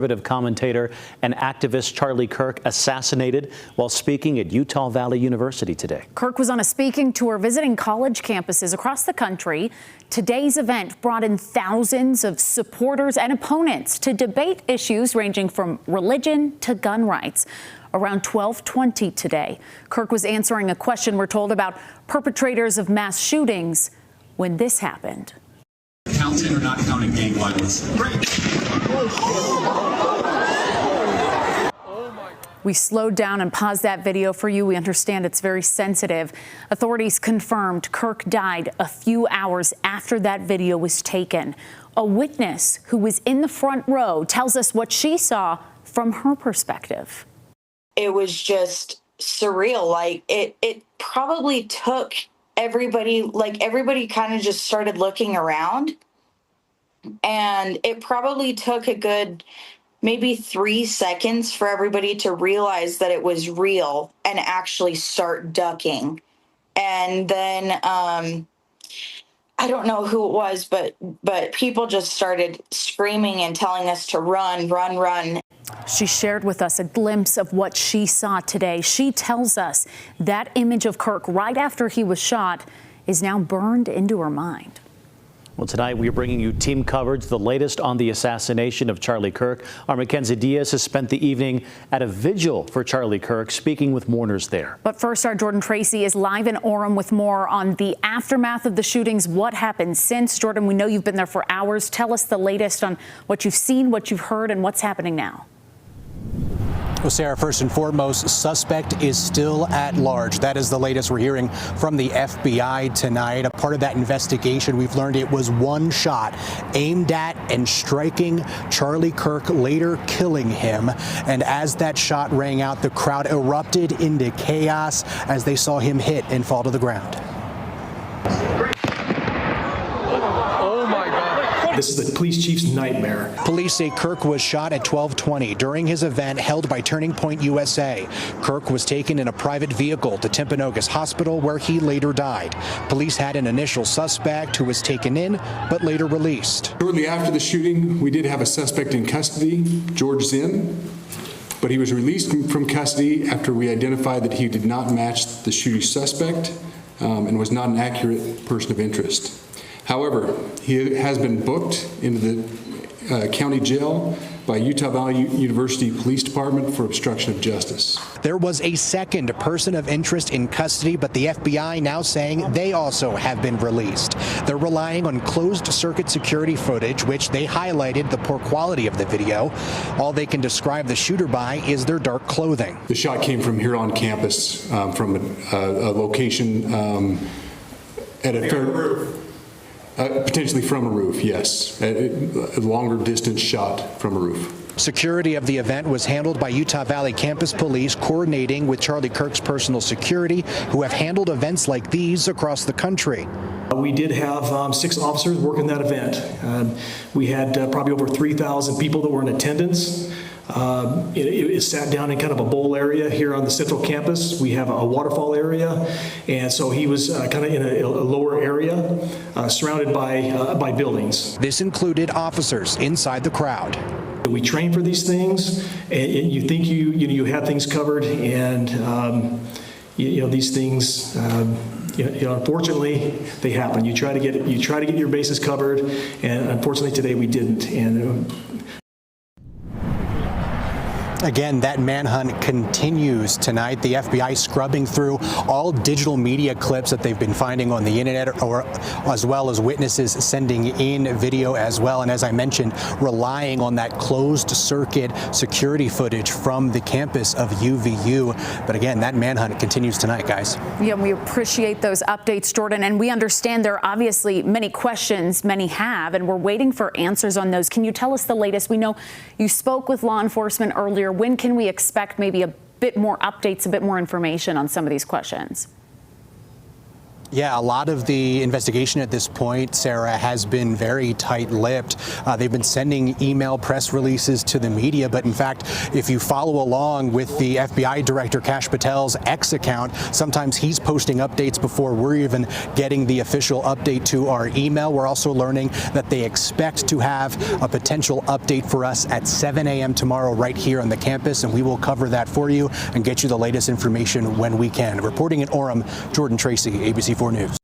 Conservative commentator and activist Charlie Kirk assassinated while speaking at Utah Valley University today. Kirk was on a speaking tour visiting college campuses across the country. Today's event brought in thousands of supporters and opponents to debate issues ranging from religion to gun rights. Around 12:20 today, Kirk was answering a question, we're told, about perpetrators of mass shootings when this happened. Counting or not counting gang violence? We slowed down and paused that video for you. We understand it's very sensitive. Authorities confirmed Kirk died a few hours after that video was taken. A witness who was in the front row tells us what she saw from her perspective. It was just surreal. Like it probably took everybody kind of just started looking around, and it probably took a good maybe 3 seconds for everybody to realize that it was real and actually start ducking. And then I don't know who it was, but people just started screaming and telling us to run, run, run. She shared with us a glimpse of what she saw today. She tells us that image of Kirk right after he was shot is now burned into her mind. Well, tonight we are bringing you team coverage, the latest on the assassination of Charlie Kirk. Our Mackenzie Diaz has spent the evening at a vigil for Charlie Kirk, speaking with mourners there. But first, our Jordan Tracy is live in Orem with more on the aftermath of the shootings. What happened since? Jordan, we know you've been there for hours. Tell us the latest on what you've seen, what you've heard, and what's happening now. Well, Sarah, first and foremost, suspect is still at large. That is the latest we're hearing from the FBI tonight. A part of that investigation, we've learned it was one shot aimed at and striking Charlie Kirk, later killing him. And as that shot rang out, the crowd erupted into chaos as they saw him hit and fall to the ground. This is the police chief's nightmare. Police say Kirk was shot at 12:20 during his event held by Turning Point USA. Kirk was taken in a private vehicle to Timpanogos Hospital, where he later died. Police had an initial suspect who was taken in, but later released. Shortly after the shooting, we did have a suspect in custody, George Zinn, but he was released from custody after we identified that he did not match the shooting suspect and was not an accurate person of interest. However, he has been booked into the county jail by Utah Valley University Police Department for obstruction of justice. There was a second person of interest in custody, but the FBI now saying they also have been released. They're relying on closed-circuit security footage, which they highlighted the poor quality of the video. All they can describe the shooter by is their dark clothing. The shot came from here on campus, from a location at a fair... potentially from a roof, yes. A longer distance shot from a roof. Security of the event was handled by Utah Valley Campus Police, coordinating with Charlie Kirk's personal security, who have handled events like these across the country. We did have 6 officers working that event. We had probably over 3,000 people that were in attendance. It sat down in kind of a bowl area here on the central campus. We have a waterfall area, and so he was kind of in a lower area, surrounded by buildings. This included officers inside the crowd. We train for these things, and you think you have things covered, and these things. Unfortunately, they happen. You try to get your bases covered, and unfortunately today we didn't. And again, that manhunt continues tonight. The FBI scrubbing through all digital media clips that they've been finding on the internet, or as well as witnesses sending in video as well. And as I mentioned, relying on that closed circuit security footage from the campus of UVU. But again, that manhunt continues tonight, guys. Yeah, we appreciate those updates, Jordan. And we understand there are obviously many questions, many have, and we're waiting for answers on those. Can you tell us the latest? We know you spoke with law enforcement earlier. When can we expect maybe a bit more updates, a bit more information on some of these questions? Yeah, a lot of the investigation at this point, Sarah, has been very tight-lipped. They've been sending email press releases to the media, but in fact, if you follow along with the FBI Director Kash Patel's X account, sometimes he's posting updates before we're even getting the official update to our email. We're also learning that they expect to have a potential update for us at 7 a.m. tomorrow right here on the campus, and we will cover that for you and get you the latest information when we can. Reporting in Orem, Jordan Tracy, ABC 4 News.